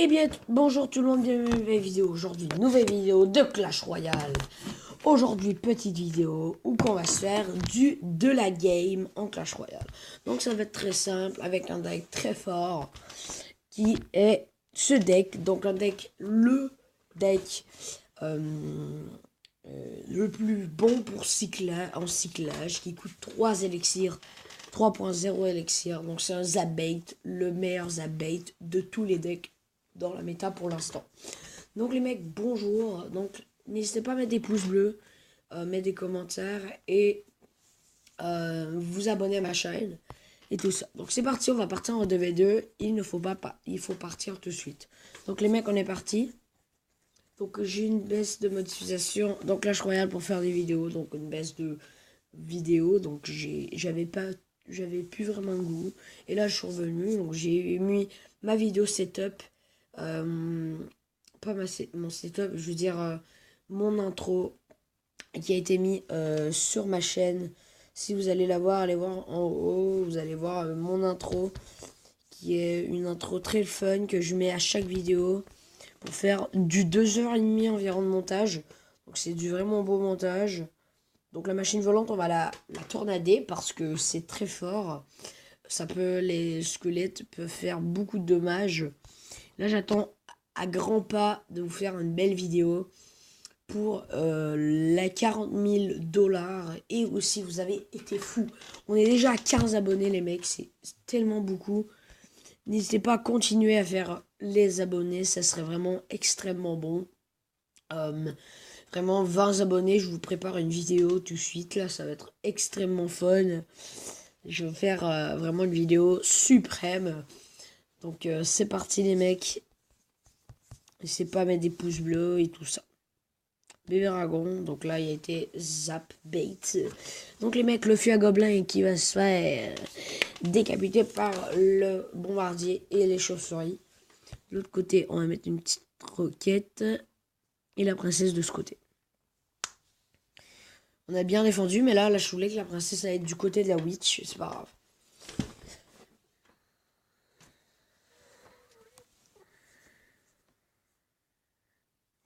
Eh bien, bonjour tout le monde, bienvenue à une nouvelle vidéo. Aujourd'hui, nouvelle vidéo de Clash Royale. Aujourd'hui, petite vidéo où qu'on va se faire de la game en Clash Royale. Donc ça va être très simple avec un deck très fort qui est ce deck. Donc un deck, le deck le plus bon pour en cyclage qui coûte 3 élixirs. 3.0 élixir, donc c'est un Zabait, le meilleur Zabait de tous les decks dans la méta pour l'instant. Donc les mecs, bonjour, donc n'hésitez pas à mettre des pouces bleus, mettre des commentaires et vous abonner à ma chaîne et tout ça. Donc c'est parti, on va partir en 2v2, il faut partir tout de suite. Donc les mecs, on est parti. Donc j'ai une baisse de motivation, donc Clash Royale pour faire des vidéos, donc une baisse de vidéos, donc j'avais plus vraiment de goût. Et là, je suis revenu, donc j'ai mis ma vidéo setup, pas mon setup, je veux dire mon intro qui a été mis sur ma chaîne. Si vous allez la voir, allez voir en haut, vous allez voir mon intro, qui est une intro très fun que je mets à chaque vidéo pour faire du 2h30 environ de montage. Donc c'est du vraiment beau montage. Donc la machine volante, on va la tornader parce que c'est très fort. Les squelettes peuvent faire beaucoup de dommages. Là, j'attends à grands pas de vous faire une belle vidéo pour la 40 000 $. Et aussi, vous avez été fous. On est déjà à 15 abonnés, les mecs. C'est tellement beaucoup. N'hésitez pas à continuer à faire les abonnés. Ça serait vraiment extrêmement bon. Vraiment 20 abonnés, je vous prépare une vidéo tout de suite, là ça va être extrêmement fun. Je vais faire vraiment une vidéo suprême. Donc c'est parti les mecs. N'hésitez pas à mettre des pouces bleus et tout ça. Bébé dragon, donc là il a été zap bait. Donc les mecs, le fût à gobelin qui va se faire décapiter par le bombardier et les chauves-souris. De l'autre côté, on va mettre une petite roquette et la princesse de ce côté. On a bien défendu, mais là je voulais que la princesse allait être du côté de la witch, c'est pas grave.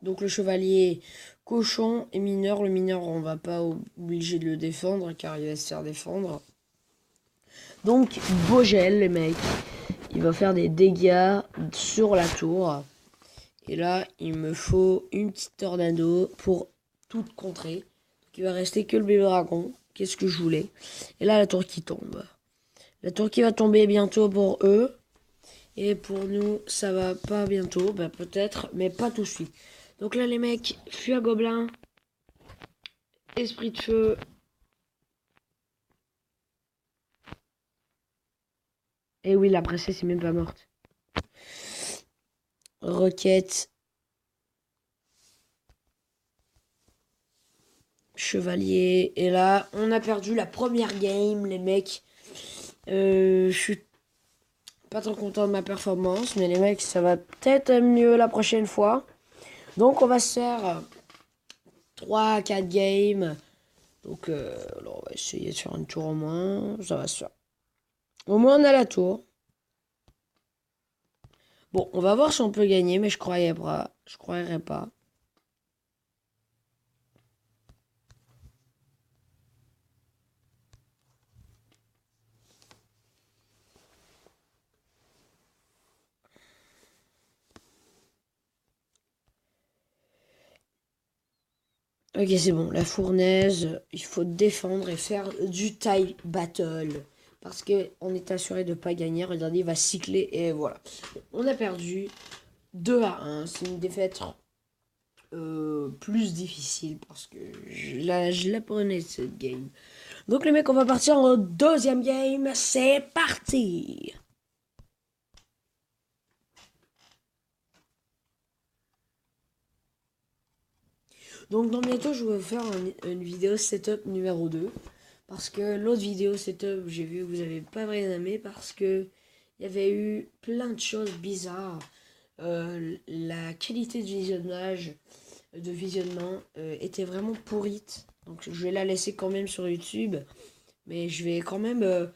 Donc le chevalier cochon et mineur. Le mineur, on va pas obligé de le défendre car il va se faire défendre. Donc Bogel, les mecs, il va faire des dégâts sur la tour. Et là, il me faut une petite tornado pour tout contrer. Donc il va rester que le bébé dragon. Qu'est-ce que je voulais? Et là, la tour qui tombe. La tour qui va tomber bientôt pour eux. Et pour nous, ça va pas bientôt. Bah, peut-être, mais pas tout de suite. Donc là, les mecs, fût à gobelin. Esprit de feu. Et oui, la princesse est même pas morte. Roquette. Chevalier. Et là, on a perdu la première game, les mecs. Je suis pas trop content de ma performance, mais les mecs, ça va peut-être mieux la prochaine fois. Donc on va se faire 3-4 games. Donc alors on va essayer de faire une tour au moins. Ça va se faire. Au moins on a la tour. Bon, on va voir si on peut gagner, mais je croyais pas. Je croirais pas. Ok, c'est bon. La fournaise, il faut défendre et faire du tie battle. Parce qu'on est assuré de ne pas gagner. Regardez, il va cycler et voilà. On a perdu 2-1. C'est une défaite plus difficile parce que je la prenais cette game. Donc les mecs, on va partir en deuxième game. C'est parti! Donc dans bientôt, je vais vous faire une vidéo setup numéro 2. Parce que l'autre vidéo setup, j'ai vu que vous n'avez pas vraiment aimé. Parce que il y avait eu plein de choses bizarres. La qualité de visionnement était vraiment pourrite. Donc je vais la laisser quand même sur YouTube. Mais je vais quand même...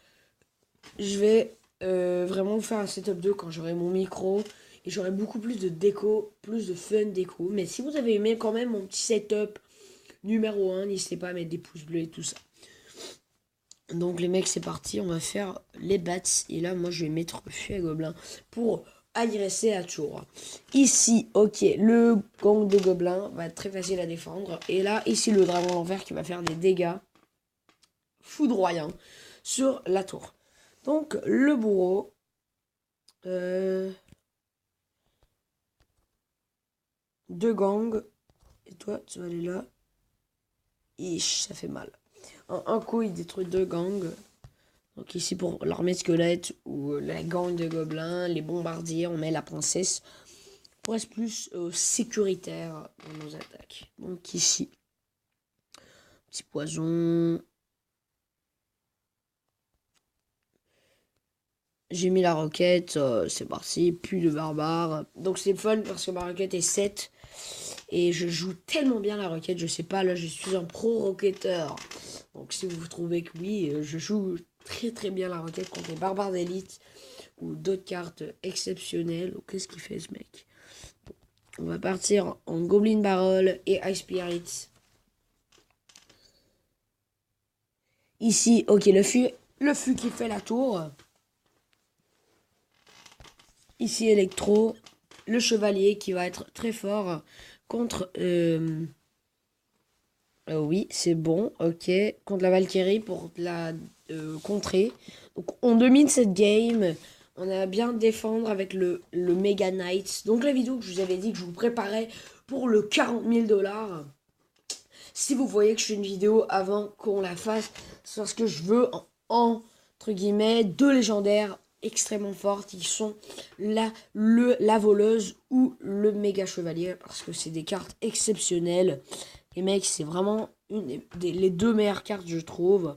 je vais vraiment vous faire un setup 2 quand j'aurai mon micro et j'aurai beaucoup plus de déco, plus de fun déco. Mais si vous avez aimé quand même mon petit setup numéro 1, n'hésitez pas à mettre des pouces bleus et tout ça. Donc les mecs, c'est parti, on va faire les bats. Et là, moi, je vais mettre feu à gobelins pour agresser la tour. Ici, ok, le gang de gobelins va être très facile à défendre. Et là, ici, le dragon d'enfer qui va faire des dégâts foudroyants sur la tour. Donc, le bourreau. Deux gangs. Et toi, tu vas aller là. Ish, ça fait mal. En un coup, il détruit deux gangs. Donc ici pour l'armée de squelettes ou la gang de gobelins, les bombardiers, on met la princesse pour être plus sécuritaire dans nos attaques. Donc ici, petit poison. J'ai mis la roquette, c'est parti, plus de barbares. Donc c'est fun parce que ma roquette est 7 et je joue tellement bien la roquette, je sais pas, là je suis un pro roquetteur. Donc si vous trouvez que oui, je joue très très bien la roquette contre les barbares d'élite ou d'autres cartes exceptionnelles. Oh, qu'est-ce qu'il fait ce mec? On va partir en Goblin Barrel et Ice Spirit. Ici, ok, le fût qui fait la tour. Ici, Electro, le chevalier qui va être très fort contre... oui, c'est bon, ok. Contre la Valkyrie pour la contrer. Donc, on domine cette game. On a bien défendre avec le Mega Knight. Donc, la vidéo que je vous avais dit que je vous préparais pour le 40 000 $. Si vous voyez que je fais une vidéo avant qu'on la fasse, c'est parce que je veux, entre guillemets, deux légendaires extrêmement fortes qui sont la voleuse ou le méga chevalier, parce que c'est des cartes exceptionnelles. Les mecs, c'est vraiment les deux meilleures cartes, je trouve.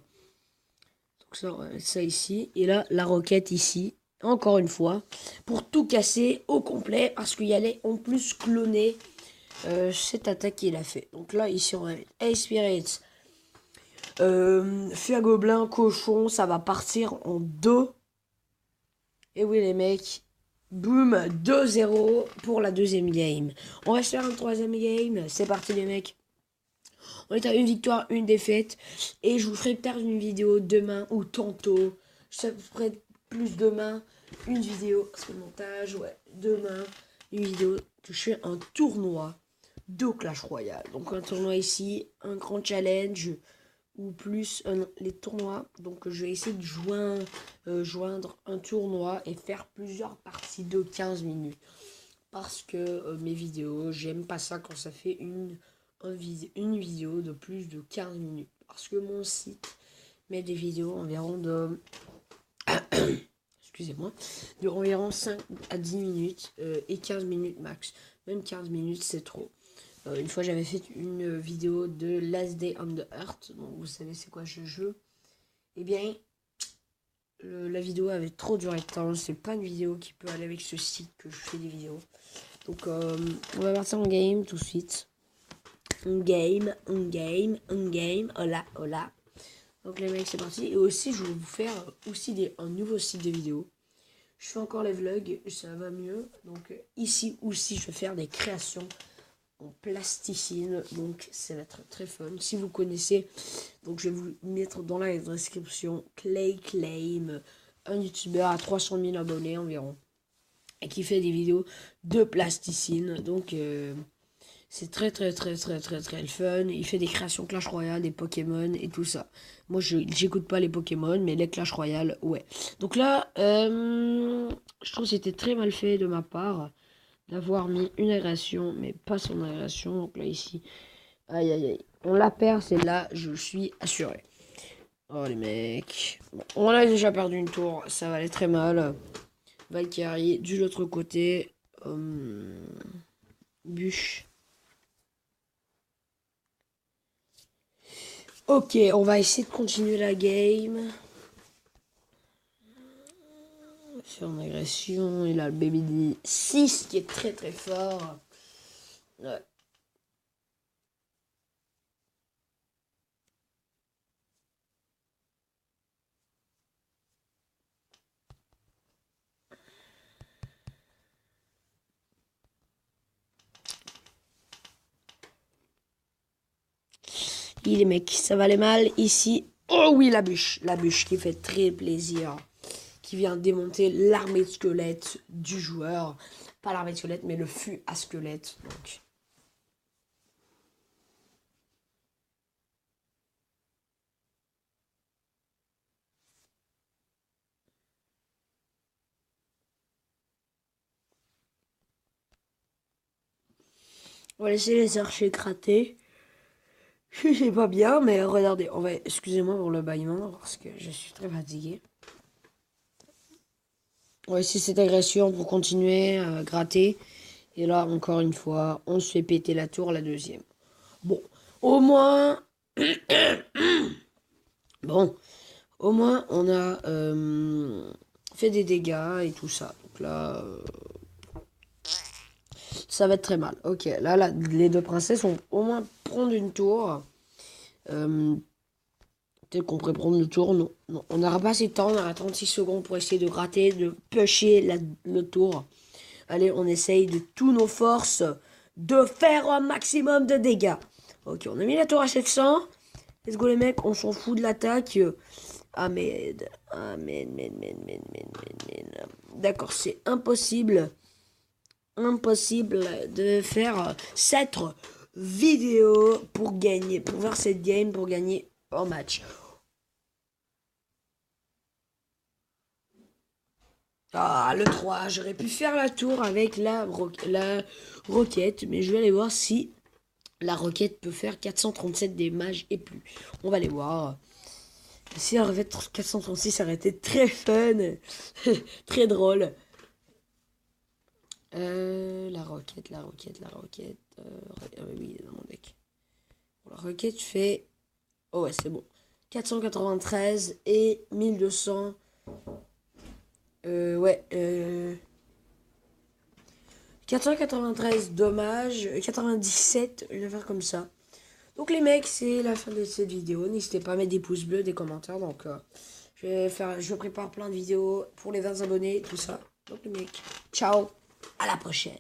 Donc ça, on va mettre ça ici. Et là, la roquette ici, encore une fois, pour tout casser au complet, parce qu'il y allait en plus cloner cette attaque qu'il a fait. Donc là, ici, on va mettre Ace Spirits, Feu à Gobelin, Cochon, ça va partir en 2. Et oui, les mecs, boum, 2-0 pour la deuxième game. On va se faire un troisième game. C'est parti, les mecs. On est à une victoire, une défaite. Et je vous ferai peut-être une vidéo demain ou tantôt. Je ferai plus demain une vidéo. Parce que le montage, ouais, demain, une vidéo que je fais un tournoi de Clash Royale. Donc un tournoi ici, un grand challenge ou plus les tournois. Donc je vais essayer de joindre un tournoi et faire plusieurs parties de 15 minutes. Parce que mes vidéos, j'aime pas ça quand ça fait une vidéo de plus de 15 minutes. Parce que mon site met des vidéos environ de... excusez-moi, de environ 5 à 10 minutes et 15 minutes max. Même 15 minutes, c'est trop. Une fois, j'avais fait une vidéo de Last Day on the Earth. Donc, vous savez, c'est quoi ce jeu? Eh bien, la vidéo avait trop duré de temps. C'est pas une vidéo qui peut aller avec ce site que je fais des vidéos. Donc, on va partir en game tout de suite. Un game. Hola, hola. Donc, les mecs, c'est parti. Et aussi, je vais vous faire aussi un nouveau site de vidéo. Je fais encore les vlogs, ça va mieux. Donc, ici aussi, je vais faire des créations en plasticine, donc ça va être très fun si vous connaissez. Donc je vais vous mettre dans la description Clay Claim, un youtubeur à 300 000 abonnés environ et qui fait des vidéos de plasticine. Donc c'est très le fun. Il fait des créations Clash Royale, des Pokémon et tout ça. Moi j'écoute pas les Pokémon, mais les Clash Royale, ouais. Donc là je trouve que c'était très mal fait de ma part d'avoir mis une agression, mais pas son agression. Donc là, ici, aïe, aïe, aïe. On la perd, celle-là, je suis assuré. Oh, les mecs. Bon, on a déjà perdu une tour, ça va aller très mal. Valkyrie, de l'autre côté. Bûche. Ok, on va essayer de continuer la game. Faire une agression. Il a le baby D 6 qui est très fort. Ouais. Les mecs, ça va aller mal ici. Oh oui, la bûche qui fait très plaisir. Qui vient démonter l'armée de squelettes du joueur. Pas l'armée de squelettes, mais le fût à squelettes. Donc. On va laisser les archers gratter. Je sais pas bien, mais regardez, on va. Excusez-moi pour le bâillement parce que je suis très fatigué. On va essayer cette agression pour continuer à gratter. Et là, encore une fois, on se fait péter la tour, la deuxième. Bon, au moins. Bon, au moins, on a fait des dégâts et tout ça. Donc là, ça va être très mal. Ok, là, les deux princesses vont au moins prendre une tour. Peut-être qu'on pourrait prendre le tour. Non, non, on n'aura pas assez de temps. On aura 36 secondes pour essayer de gratter, de pusher le tour. Allez, on essaye de toutes nos forces de faire un maximum de dégâts. Ok, on a mis la tour à 700. Let's go les mecs, on s'en fout de l'attaque. Ahmed. D'accord, c'est impossible. Impossible de faire cette vidéo pour gagner. Pour faire cette game, pour gagner un match. Ah, le 3, j'aurais pu faire la tour avec la roquette, mais je vais aller voir si la roquette peut faire 437 des mages et plus. On va aller voir. Si elle avait 436, ça aurait été très fun, très drôle. La roquette. Oui, dans mon deck. Bon, la roquette fait... Oh ouais, c'est bon. 493 et 1200... ouais, 493 dommages, 97, je vais faire comme ça. Donc les mecs, c'est la fin de cette vidéo. N'hésitez pas à mettre des pouces bleus, des commentaires. Donc je prépare plein de vidéos pour les 20 abonnés, tout ça. Donc les mecs, ciao, à la prochaine.